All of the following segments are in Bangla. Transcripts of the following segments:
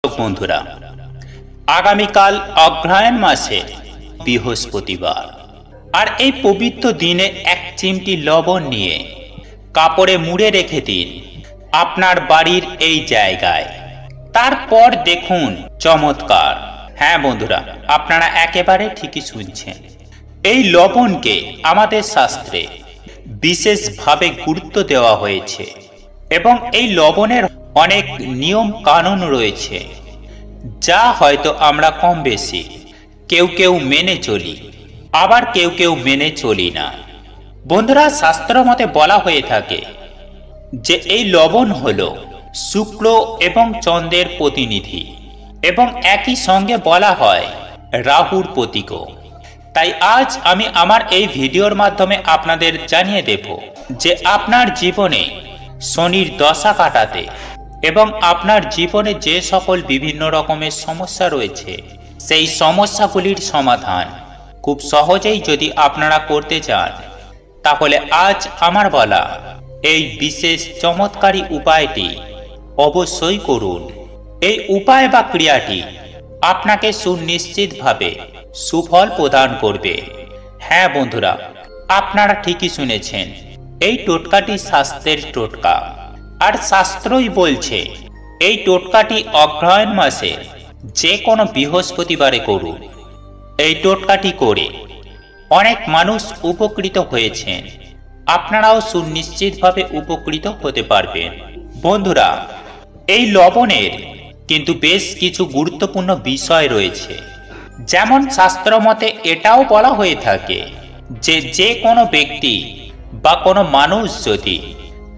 বন্ধুরা, আগামীকাল অগ্রহায়ণ মাসে বৃহস্পতিবার, আর এই পবিত্র দিনে এক চিমটি লবণ নিয়ে কাপড়ে মুড়ে রেখে দিন আপনার বাড়ির এই জায়গায়। তারপর দেখুন চমৎকার। হ্যাঁ বন্ধুরা, আপনারা একেবারে ঠিকই শুনছেন। এই লবণকে আমাদের শাস্ত্রে বিশেষভাবে গুরুত্ব দেওয়া হয়েছে এবং এই লবণের অনেক নিয়ম কানুন রয়েছে, যা হয়তো আমরা কম বেশি কেউ কেউ মেনে চলি, আবার কেউ কেউ মেনে চলি না। বন্ধুরা, শাস্ত্র মতে বলা হয়ে থাকে যে এই লবণ হলো শুক্র এবং চন্দ্রের প্রতিনিধি এবং একই সঙ্গে বলা হয় রাহুর প্রতীকও। তাই আজ আমি আমার এই ভিডিওর মাধ্যমে আপনাদের জানিয়ে দেব যে আপনার জীবনে শনির দশা কাটাতে এবং আপনার জীবনে যে সকল বিভিন্ন রকমের সমস্যা রয়েছে সেই সমস্যাগুলির সমাধান খুব সহজেই যদি আপনারা করতে চান, তাহলে আজ আমার বলা এই বিশেষ চমৎকারী উপায়টি অবশ্যই করুন। এই উপায় বা ক্রিয়াটি আপনাকে সুনিশ্চিতভাবে সুফল প্রদান করবে। হ্যাঁ বন্ধুরা, আপনারা ঠিকই শুনেছেন, এই টোটকাটি স্বাস্থ্যের টোটকা, আর শাস্ত্রই বলছে এই টোটকাটি অগ্রহায়ণ মাসে যে কোনো বৃহস্পতিবারে করুন। এই টোটকাটি করে অনেক মানুষ উপকৃত হয়েছেন, আপনারাও সুনিশ্চিতভাবে উপকৃত হতে পারবেন। বন্ধুরা, এই লবণের কিন্তু বেশ কিছু গুরুত্বপূর্ণ বিষয় রয়েছে। যেমন শাস্ত্র মতে এটাও বলা হয়ে থাকে যে যে কোনো ব্যক্তি বা কোনো মানুষ যদি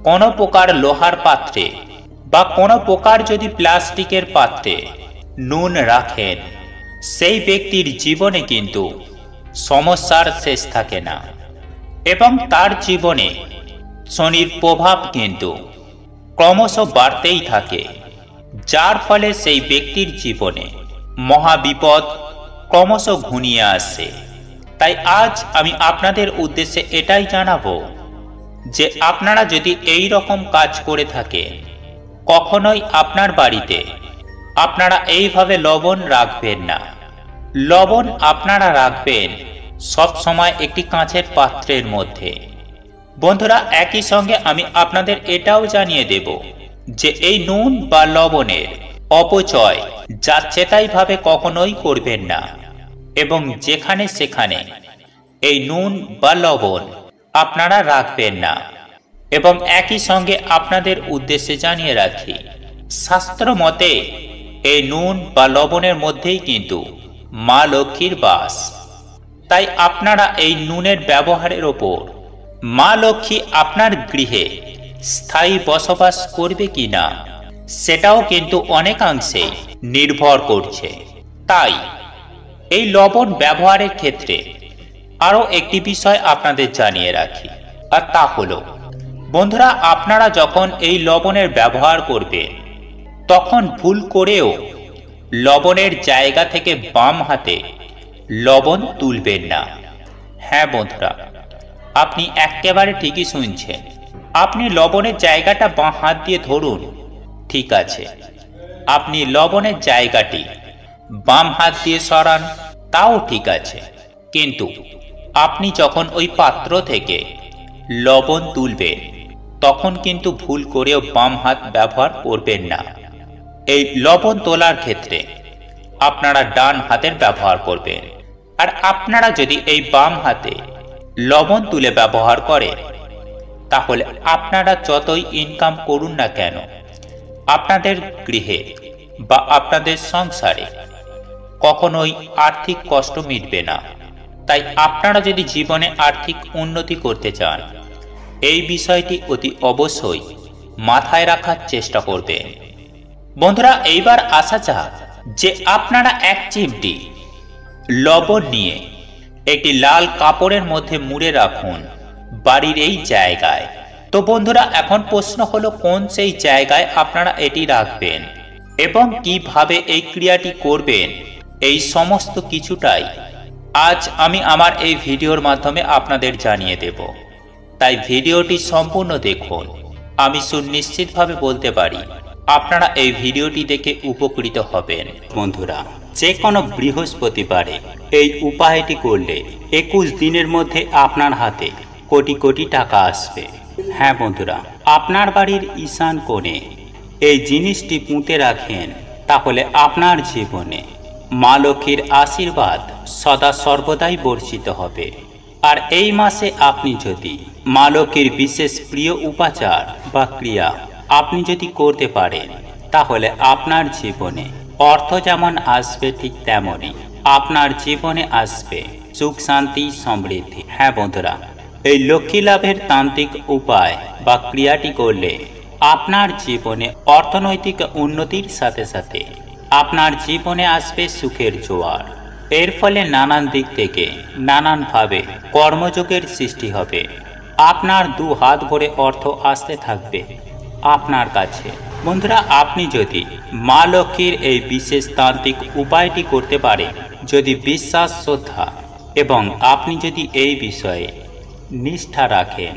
কোনো প্রকার লোহার পাত্রে বা কোনো প্রকার যদি প্লাস্টিকের পাত্রে নুন রাখেন, সেই ব্যক্তির জীবনে কিন্তু সমস্যার শেষ থাকে না এবং তার জীবনে শনির প্রভাব কিন্তু ক্রমশ বাড়তেই থাকে, যার ফলে সেই ব্যক্তির জীবনে মহাবিপদ ক্রমশ ঘনিয়ে আসে। তাই আজ আমি আপনাদের উদ্দেশ্যে এটাই জানাবো যে আপনারা যদি এই রকম কাজ করে থাকেন, কখনোই আপনার বাড়িতে আপনারা এইভাবে লবণ রাখবেন না। লবণ আপনারা রাখবেন সব সময় একটি কাঁচের পাত্রের মধ্যে। বন্ধুরা, একই সঙ্গে আমি আপনাদের এটাও জানিয়ে দেব যে এই নুন বা লবণের অপচয় যাচ্ছেতাই ভাবে কখনোই করবেন না এবং যেখানে সেখানে এই নুন বা লবণ আপনারা রাখবেন না। এবং একই সঙ্গে আপনাদের উদ্দেশ্যে জানিয়ে রাখি, শাস্ত্র মতে এই নুন বা লবণের মধ্যেই কিন্তু মা লক্ষ্মীর বাস। তাই আপনারা এই নুনের ব্যবহারের ওপর মা লক্ষ্মী আপনার গৃহে স্থায়ী বসবাস করবে কিনা সেটাও কিন্তু অনেকাংশেই নির্ভর করছে। তাই এই লবণ ব্যবহারের ক্ষেত্রে আরও একটি বিষয় আপনাদের জানিয়ে রাখি, আর তা হলো বন্ধুরা, আপনারা যখন এই লবণের ব্যবহার করবেন তখন ভুল করেও লবণের জায়গা থেকে বাম হাতে লবণ তুলবেন না। হ্যাঁ বন্ধুরা, আপনি একেবারে ঠিকই শুনছেন। আপনি লবণের জায়গাটা বাঁ হাত দিয়ে ধরুন, ঠিক আছে, আপনি লবণের জায়গাটি বাম হাত দিয়ে সরান, তাও ঠিক আছে, কিন্তু আপনি যখন ওই পাত্র থেকে লবণ তুলবেন তখন কিন্তু ভুল করেও বাম হাত ব্যবহার করবেন না। এই লবণ তোলার ক্ষেত্রে আপনারা ডান হাতের ব্যবহার করবেন। আর আপনারা যদি এই বাম হাতে লবণ তুলে ব্যবহার করেন, তাহলে আপনারা যতই ইনকাম করুন না কেন, আপনাদের গৃহে বা আপনাদের সংসারে কখনোই আর্থিক কষ্ট মিটবে না। তাই আপনারা যদি জীবনে আর্থিক উন্নতি করতে চান, এই বিষয়টি অতি অবশ্যই মাথায় রাখার চেষ্টা করবেন। বন্ধুরা, এইবার আসা যাক যে আপনারা এক চিমটি লবণ নিয়ে একটি লাল কাপড়ের মধ্যে মুড়ে রাখুন বাড়ির এই জায়গায়। তো বন্ধুরা, এখন প্রশ্ন হলো কোন সেই জায়গায় আপনারা এটি রাখবেন এবং কিভাবে এই ক্রিয়াটি করবেন, এই সমস্ত কিছুটাই আজ আমি আমার এই ভিডিওর মাধ্যমে আপনাদের জানিয়ে দেব। তাই ভিডিওটি সম্পূর্ণ দেখুন। আমি সুনিশ্চিতভাবে বলতে পারি আপনারা এই ভিডিওটি দেখে উপকৃত হবেন। বন্ধুরা, যে কোনো বৃহস্পতিবারে এই উপায়টি করলে 21 দিনের মধ্যে আপনার হাতে কোটি কোটি টাকা আসবে। হ্যাঁ বন্ধুরা, আপনার বাড়ির ঈশান কোণে এই জিনিসটি পুঁতে রাখেন, তাহলে আপনার জীবনে মা লক্ষ্মীর আশীর্বাদ সদা সর্বদাই বর্ষিত হবে। আর এই মাসে আপনি যদি মা লক্ষ্মীর বিশেষ প্রিয় উপাচার বা ক্রিয়া আপনি যদি করতে পারেন, তাহলে আপনার জীবনে অর্থ যেমন আসবে ঠিক তেমনই আপনার জীবনে আসবে সুখ শান্তি সমৃদ্ধি। হ্যাঁ বন্ধুরা, এই লক্ষ্মী লাভের তান্ত্রিক উপায় বা ক্রিয়াটি করলে আপনার জীবনে অর্থনৈতিক উন্নতির সাথে সাথে আপনার জীবনে আসবে সুখের জোয়ার। এর ফলে নানান দিক থেকে নানানভাবে কর্মযোগের সৃষ্টি হবে। আপনার 2 হাত ভরে অর্থ আসতে থাকবে আপনার কাছে। বন্ধুরা, আপনি যদি মা লক্ষ্মীর এই বিশেষ তান্ত্রিক উপায়টি করতে পারেন, যদি বিশ্বাস শ্রদ্ধা এবং আপনি যদি এই বিষয়ে নিষ্ঠা রাখেন,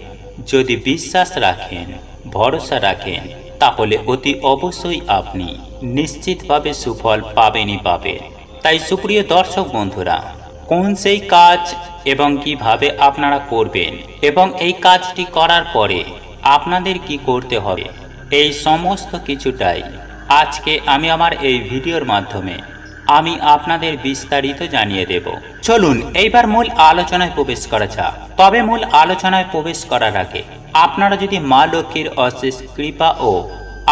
যদি বিশ্বাস রাখেন, ভরসা রাখেন, তাহলে অতি অবশ্যই আপনি নিশ্চিতভাবে সুফল পাবেনই পাবেন। তাই সুপ্রিয় দর্শক বন্ধুরা, কোন সেই কাজ এবং কিভাবে আপনারা করবেন এবং এই কাজটি করার পরে আপনাদের কি করতে হবে, এই সমস্ত কিছুটাই আজকে আমি আমার এই ভিডিওর মাধ্যমে আমি আপনাদের বিস্তারিত জানিয়ে দেব। চলুন এইবার মূল আলোচনায় প্রবেশ করা যাক। তবে মূল আলোচনায় প্রবেশ করার আগে আপনারা যদি মা লক্ষ্মীর অশেষ কৃপা ও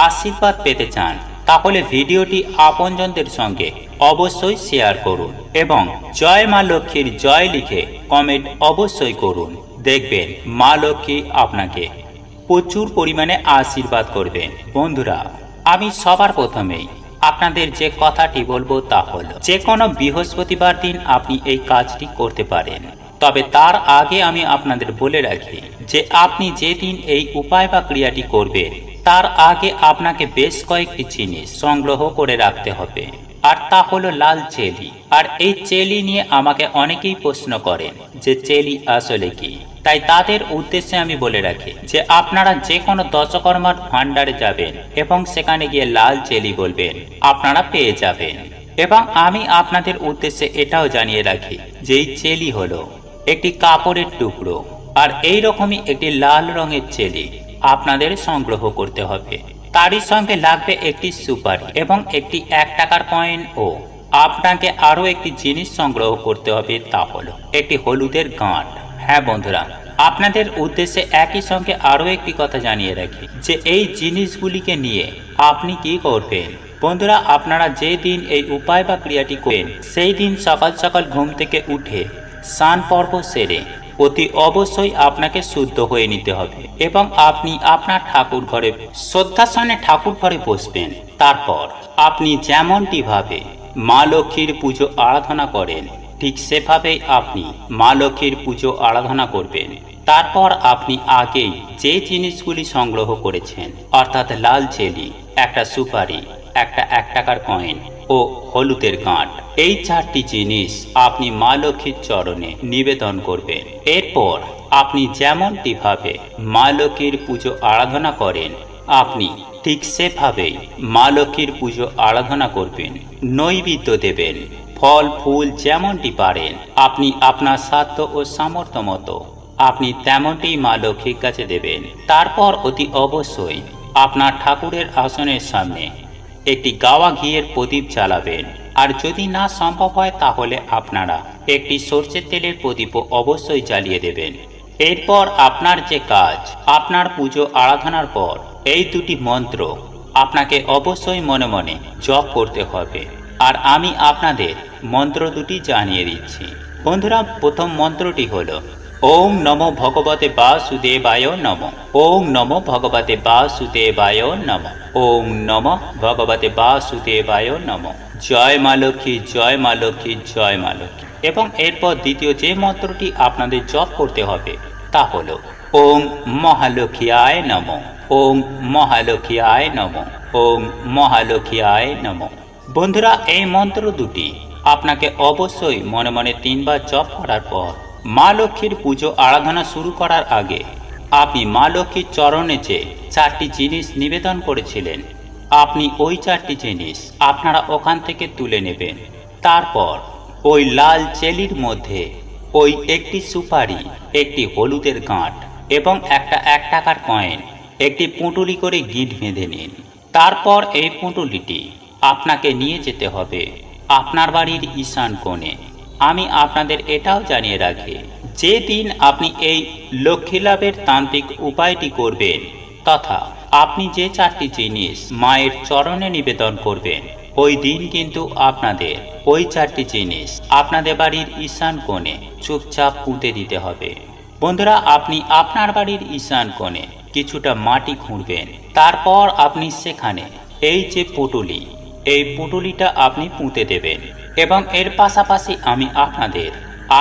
আশীর্বাদ পেতে চান, তাহলে ভিডিওটি আপনজনদের সঙ্গে অবশ্যই শেয়ার করুন এবং জয় মা লক্ষ্মীর জয় লিখে কমেন্ট অবশ্যই করুন। দেখবেন মা লক্ষ্মী আপনাকে প্রচুর পরিমাণে আশীর্বাদ করবেন। বন্ধুরা, আমি সবার প্রথমেই আপনাদের যে কথাটি বলবো তা হলো, যে কোনো বৃহস্পতিবার দিন আপনি এই কাজটি করতে পারেন। তবে তার আগে আমি আপনাদের বলে রাখি যে আপনি যেদিন এই উপায় বা ক্রিয়াটি করবেন, তার আগে আপনাকে বেশ কয়েকটি জিনিস সংগ্রহ করে রাখতে হবে। আর তা হলো লাল চেলি। আর এই চেলি নিয়ে আমাকে অনেকেই প্রশ্ন করেন যে চেলি আসলে কি। তাই তাদের উদ্দেশ্যে আমি বলে রাখি যে আপনারা যে কোনো দশকর্মার ভান্ডারে যাবেন এবং সেখানে গিয়ে লাল চেলি বলবেন, আপনারা পেয়ে যাবেন। এবং আমি আপনাদের উদ্দেশ্যে এটাও জানিয়ে রাখি যে এই চেলি হলো একটি কাপড়ের টুকরো। আর এই রকমই একটি লাল রঙের চেলি আপনাদের সংগ্রহ করতে হবে। তারই সঙ্গে লাগবে একটি সুপারি এবং একটি 1 টাকার কয়েন। ও আপনাকে আরো একটি জিনিস সংগ্রহ করতে হবে, তা হলো একটি হলুদের গাঁট। হ্যাঁ বন্ধুরা, আপনাদের উদ্দেশ্যে একই সঙ্গে আরো একটি কথা জানিয়ে রাখি যে এই জিনিসগুলিকে নিয়ে আপনি কি করবেন। বন্ধুরা, আপনারা যে দিন এই উপায় বা ক্রিয়াটি করেন, সেই দিন সকাল সকাল ঘুম থেকে উঠে স্নান পর্ব সেরে অতি অবশ্যই আপনাকে শুদ্ধ হয়ে নিতে হবে এবং আপনি আপনার ঠাকুর ঘরে শ্রদ্ধাস্থানে ঠাকুর ঘরে বসবেন। তারপর আপনি যেমনটি ভাবে মা লক্ষ্মীর পুজো আরাধনা করেন, ঠিক সেভাবেই আপনি মা লক্ষ্মীর পুজো আরাধনা করবেন। তারপর আপনি আগেই যে জিনিসগুলি সংগ্রহ করেছেন, অর্থাৎ লাল চেলি, একটা সুপারি, একটা 1 টাকার কয়েন ও হলুদের গাঁট, এই 4টি জিনিস আপনি মা লক্ষ্মীর চরণে নিবেদন করবেন। এরপর আপনি যেমনটি ভাবে মা লক্ষ্মীর পুজো আরাধনা করেন, আপনি ঠিক সেভাবেই মা লক্ষ্মীর পুজো আরাধনা করবেন। নৈবেদ্য দেবেন, ফল ফুল যেমনটি পারেন আপনি আপনার সাধ্য ও সামর্থ্য মতো আপনি তেমনটি মা লক্ষ্মীর কাছে দেবেন। তারপর অতি অবশ্যই আপনার ঠাকুরের আসনের সামনে একটি গাওয়া ঘিয়ের প্রদীপ জ্বালাবেন। আর যদি না সম্ভব হয় তাহলে আপনারা একটি সরষের তেলের প্রদীপও অবশ্যই জ্বালিয়ে দেবেন। এরপর আপনার যে কাজ, আপনার পুজো আরাধনার পর এই 2টি মন্ত্র আপনাকে অবশ্যই মনে মনে জপ করতে হবে। আর আমি আপনাদের মন্ত্র 2টি জানিয়ে দিচ্ছি। বন্ধুরা, প্রথম মন্ত্রটি হলো ওম নমো ভগবতে বাসুদেবায় নমঃ। ওম নমো ভগবতে বাসুদেবায় নমঃ। ওম নমঃ ভগবতে বাসুদেবায় নমঃ। জয় মা লক্ষ্মী, জয় মা লক্ষ্মী, জয় মা লক্ষ্মী। এবং এরপর দ্বিতীয় যে মন্ত্রটি আপনাদের জপ করতে হবে তা হলো ওম মহালক্ষ্মীয়ায় নমঃ। ওম মহালক্ষ্মীয়ায় নমঃ। ওম মহালক্ষ্মীয়ায় নমঃ। বন্ধুরা, এই মন্ত্র 2টি আপনাকে অবশ্যই মনে মনে 3 বার জপ করার পর মা লক্ষ্মীর পুজো আরাধনা শুরু করার আগে আপনি মা লক্ষ্মীর চরণে যে 4টি জিনিস নিবেদন করেছিলেন আপনি ওই 4টি জিনিস আপনারা ওখান থেকে তুলে নেবেন। তারপর ওই লাল চেলির মধ্যে ওই একটি সুপারি, একটি হলুদের গাঁট এবং একটা 1 টাকার কয়েন একটি পুঁটুলি করে গিঁট বেঁধে নিন। তারপর এই পুঁটুলিটি আপনাকে নিয়ে যেতে হবে আপনার বাড়ির ঈশান কোণে। আমি আপনাদের এটাও জানিয়ে রাখি, যে দিন আপনি এই লক্ষ্মী লাভের তান্ত্রিক উপায়টি করবেন তথা আপনি যে 4টি জিনিস মায়ের চরণে নিবেদন করবেন, ওই দিন কিন্তু আপনাদের ওই 4টি জিনিস আপনাদের বাড়ির ঈশান কোণে চুপচাপ পুঁতে দিতে হবে। বন্ধুরা, আপনি আপনার বাড়ির ঈশান কোণে কিছুটা মাটি খুঁড়বেন। তারপর আপনি সেখানে এই যে পুঁটুলি, এই পুঁটুলিটা আপনি পুঁতে দেবেন। এবং এর পাশাপাশি আমি আপনাদের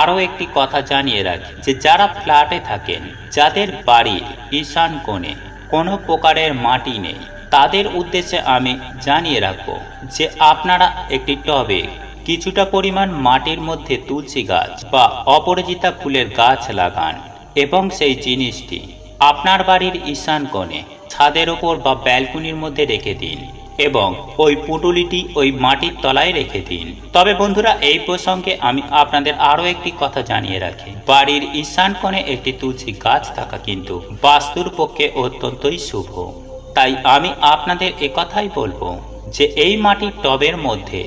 আরও একটি কথা জানিয়ে রাখি, যে যারা ফ্ল্যাটে থাকেন, যাদের বাড়ির ঈশান কোণে কোনো প্রকারের মাটি নেই, তাদের উদ্দেশ্যে আমি জানিয়ে রাখবো যে আপনারা একটি টবে কিছুটা পরিমাণ মাটির মধ্যে তুলসী গাছ বা অপরাজিতা ফুলের গাছ লাগান এবং সেই জিনিসটি আপনার বাড়ির ঈশান কোণে ছাদের ওপর বা ব্যালকনির মধ্যে রেখে দিন এবং ওই পুঁটুলিটি ওই মাটির তলায় রেখে দিন। তবে বন্ধুরা, এই প্রসঙ্গে আমি আপনাদের আরও একটি কথা জানিয়ে রাখি, বাড়ির ঈশান কোণে একটি তুলসী গাছ থাকা কিন্তু বাস্তুর পক্ষে অত্যন্তই শুভ। তাই আমি আপনাদের একথাই বলবো যে এই মাটির টবের মধ্যে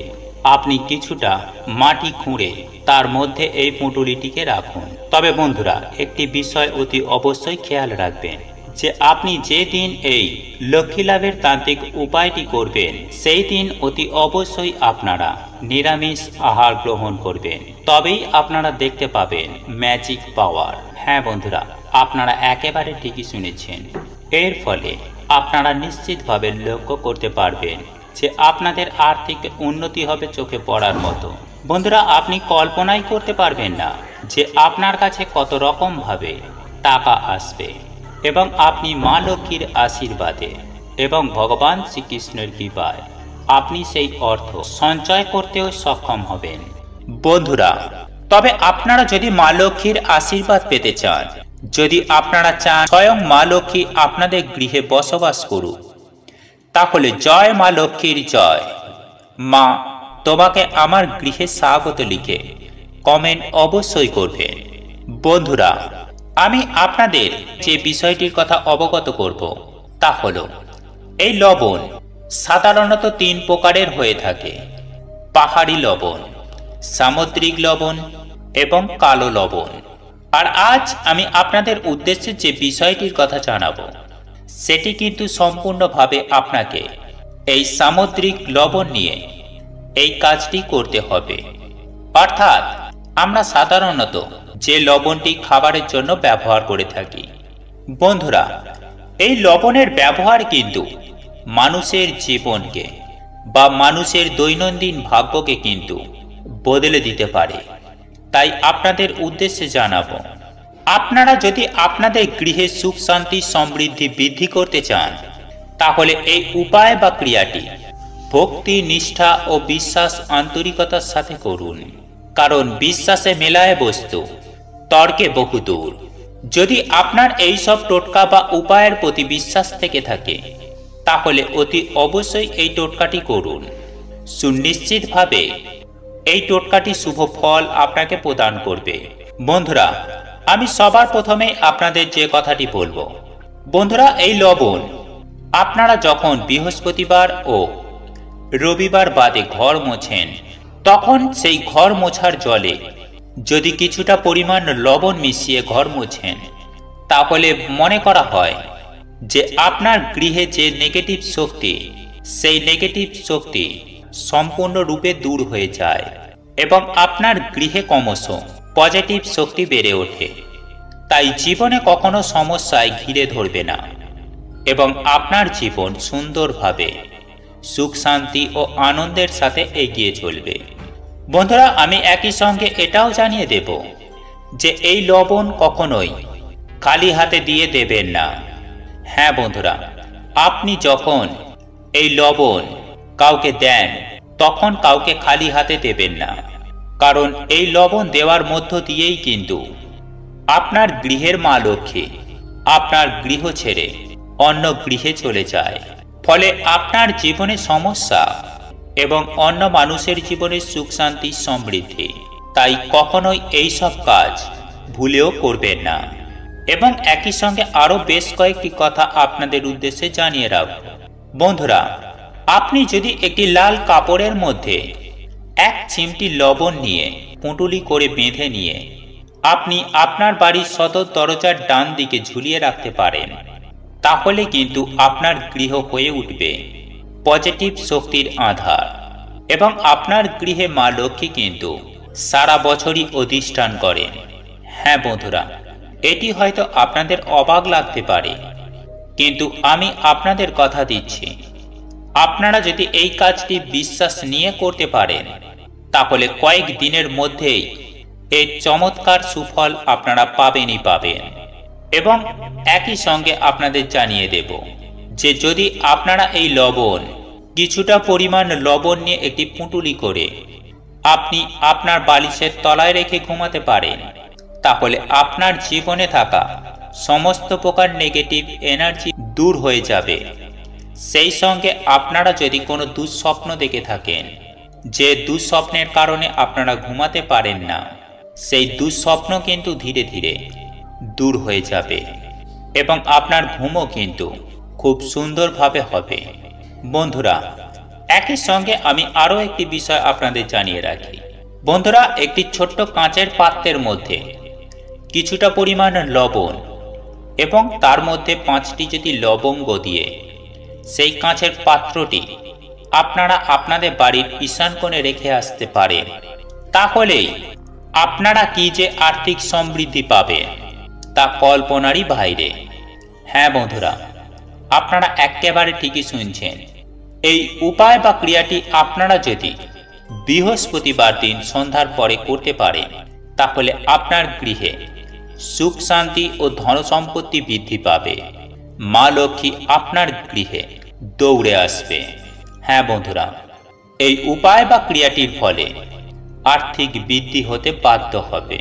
আপনি কিছুটা মাটি খুঁড়ে তার মধ্যে এই পুঁটুলিটিকে রাখুন। তবে বন্ধুরা, একটি বিষয় অতি অবশ্যই খেয়াল রাখবেন, যে আপনি যে দিন এই লক্ষ্মী লাভের তান্ত্রিক উপায়টি করবেন, সেই দিন অতি অবশ্যই আপনারা নিরামিষ আহার গ্রহণ করবেন। তবেই আপনারা দেখতে পাবেন ম্যাজিক পাওয়ার। হ্যাঁ বন্ধুরা, আপনারা একেবারে ঠিকই শুনেছেন। এর ফলে আপনারা নিশ্চিতভাবে লক্ষ্য করতে পারবেন যে আপনাদের আর্থিক উন্নতি হবে চোখে পড়ার মতো। বন্ধুরা, আপনি কল্পনাই করতে পারবেন না যে আপনার কাছে কত রকমভাবে টাকা আসবে এবং আপনি মা লক্ষ্মীর আশীর্বাদে এবং ভগবান শ্রীকৃষ্ণের কৃপায় আপনি সেই অর্থ সঞ্চয় করতেও সক্ষম হবেন। বন্ধুরা, তবে আপনারা যদি মা লক্ষ্মীর আশীর্বাদ পেতে চান, যদি আপনারা চান স্বয়ং মা লক্ষ্মী আপনাদের গৃহে বসবাস করুক, তাহলে জয় মা লক্ষ্মীর জয়, মা তোমাকে আমার গৃহে স্বাগত লিখে কমেন্ট অবশ্যই করবেন। বন্ধুরা, আমি আপনাদের যে বিষয়টির কথা অবগত করব তা হলো, এই লবণ সাধারণত 3 প্রকারের হয়ে থাকে: পাহাড়ি লবণ, সামুদ্রিক লবণ এবং কালো লবণ। আর আজ আমি আপনাদের উদ্দেশ্যে যে বিষয়টির কথা জানাবো, সেটি কিন্তু সম্পূর্ণভাবে আপনাকে এই সামুদ্রিক লবণ নিয়ে এই কাজটি করতে হবে। অর্থাৎ আমরা সাধারণত যে লবণটি খাবারের জন্য ব্যবহার করে থাকি। বন্ধুরা, এই লবণের ব্যবহার কিন্তু মানুষের জীবনকে বা মানুষের দৈনন্দিন ভাগ্যকে কিন্তু বদলে দিতে পারে। তাই আপনাদের উদ্দেশ্যে জানাবো, আপনারা যদি আপনাদের গৃহে সুখ শান্তি সমৃদ্ধি বৃদ্ধি করতে চান, তাহলে এই উপায় বা ক্রিয়াটি ভক্তি, নিষ্ঠা ও বিশ্বাস আন্তরিকতার সাথে করুন। কারণ বিশ্বাসে মেলায় বস্তু, তর্কে বহুদূর। যদি আপনার এই সব টোটকা বা উপায়ের প্রতি বিশ্বাস থেকে থাকে, তাহলে অতি অবশ্যই এই টোটকাটি করুন। সুনিশ্চিতভাবে এই টোটকাটি শুভ ফল আপনাকে প্রদান করবে। বন্ধুরা, আমি সবার প্রথমে আপনাদের যে কথাটি বলবো, বন্ধুরা, এই লবণ আপনারা যখন বৃহস্পতিবার ও রবিবার বাদে ঘর মোছেন, তখন সেই ঘর মোছার জলে যদি কিছুটা পরিমাণ লবণ মিশিয়ে ঘর মোছেন, তাহলে মনে করা হয় যে আপনার গৃহে যে নেগেটিভ শক্তি, সেই নেগেটিভ শক্তি সম্পূর্ণরূপে দূর হয়ে যায় এবং আপনার গৃহে ক্রমশ পজিটিভ শক্তি বেড়ে ওঠে। তাই জীবনে কখনো সমস্যায় ঘিরে ধরবে না এবং আপনার জীবন সুন্দরভাবে সুখ শান্তি ও আনন্দের সাথে এগিয়ে চলবে। বন্ধুরা, আমি একই সঙ্গে এটাও জানিয়ে দেব যে এই লবণ কখনোই খালি হাতে দিয়ে দেবেন না। হ্যাঁ বন্ধুরা, আপনি যখন এই লবণ কাউকে দেন, তখন কাউকে খালি হাতে দেবেন না। কারণ এই লবণ দেওয়ার মধ্য দিয়েই কিন্তু আপনার গৃহের মা লক্ষ্মী আপনার গৃহ ছেড়ে অন্য গৃহে চলে যায়। ফলে আপনার জীবনে সমস্যা এবং অন্য মানুষের জীবনে সুখ শান্তি সমৃদ্ধি। তাই কখনোই এই সব কাজ ভুলেও করবেন না। এবং একই সঙ্গে আরো বেশ কয়েকটি কথা আপনাদের উদ্দেশ্যে জানিয়ে রাখব। বন্ধুরা, আপনি যদি একটি লাল কাপড়ের মধ্যে এক চিমটি লবণ নিয়ে পুঁটুলি করে বেঁধে নিয়ে আপনি আপনার বাড়ির সদর দরজার ডান দিকে ঝুলিয়ে রাখতে পারেন, তাহলে কিন্তু আপনার গৃহ হয়ে উঠবে পজিটিভ শক্তির আধার এবং আপনার গৃহে মা লক্ষ্মী কিন্তু সারা বছরই অধিষ্ঠান করেন। হ্যাঁ বন্ধুরা, এটি হয়তো আপনাদের অবাক লাগতে পারে, কিন্তু আমি আপনাদের কথা দিচ্ছি, আপনারা যদি এই কাজটি বিশ্বাস নিয়ে করতে পারেন, তাহলে কয়েক দিনের মধ্যেই এই চমৎকার সুফল আপনারা পাবেনই পাবেন। এবং একই সঙ্গে আপনাদের জানিয়ে দেব যে যদি আপনারা এই লবণ, কিছুটা পরিমাণ লবণ নিয়ে একটি পুঁটুলি করে আপনি আপনার বালিশের তলায় রেখে ঘুমাতে পারেন, তাহলে আপনার জীবনে থাকা সমস্ত প্রকার নেগেটিভ এনার্জি দূর হয়ে যাবে। সেই সঙ্গে আপনারা যদি কোনো দুঃস্বপ্ন দেখে থাকেন, যে দুঃস্বপ্নের কারণে আপনারা ঘুমাতে পারেন না, সেই দুঃস্বপ্ন কিন্তু ধীরে ধীরে দূর হয়ে যাবে এবং আপনার ঘুমও কিন্তু খুব সুন্দরভাবে হবে। বন্ধুরা, একই সঙ্গে আমি আরও একটি বিষয় আপনাদের জানিয়ে রাখি। বন্ধুরা, একটি ছোট্ট কাঁচের পাত্রের মধ্যে কিছুটা পরিমাণ লবণ এবং তার মধ্যে 5টি যদি লবঙ্গ দিয়ে সেই কাঁচের পাত্রটি আপনারা আপনাদের বাড়ির ঈশান কোণে রেখে আসতে পারেন, তাহলেই আপনারা কি যে আর্থিক সমৃদ্ধি পাবেন তা কল্পনারই বাইরে। হ্যাঁ বন্ধুরা, আপনারা একেবারে ঠিকই শুনছেন। এই উপায় বা ক্রিয়াটি আপনারা যদি বৃহস্পতিবার দিন সন্ধ্যার পরে করতে পারেন, তাহলে আপনার গৃহে সুখ শান্তি ও ধন সম্পত্তি বৃদ্ধি পাবে। মা লক্ষ্মী আপনার গৃহে দৌড়ে আসবে। হ্যাঁ বন্ধুরা, এই উপায় বা ক্রিয়াটির ফলে আর্থিক বৃদ্ধি হতে বাধ্য হবে।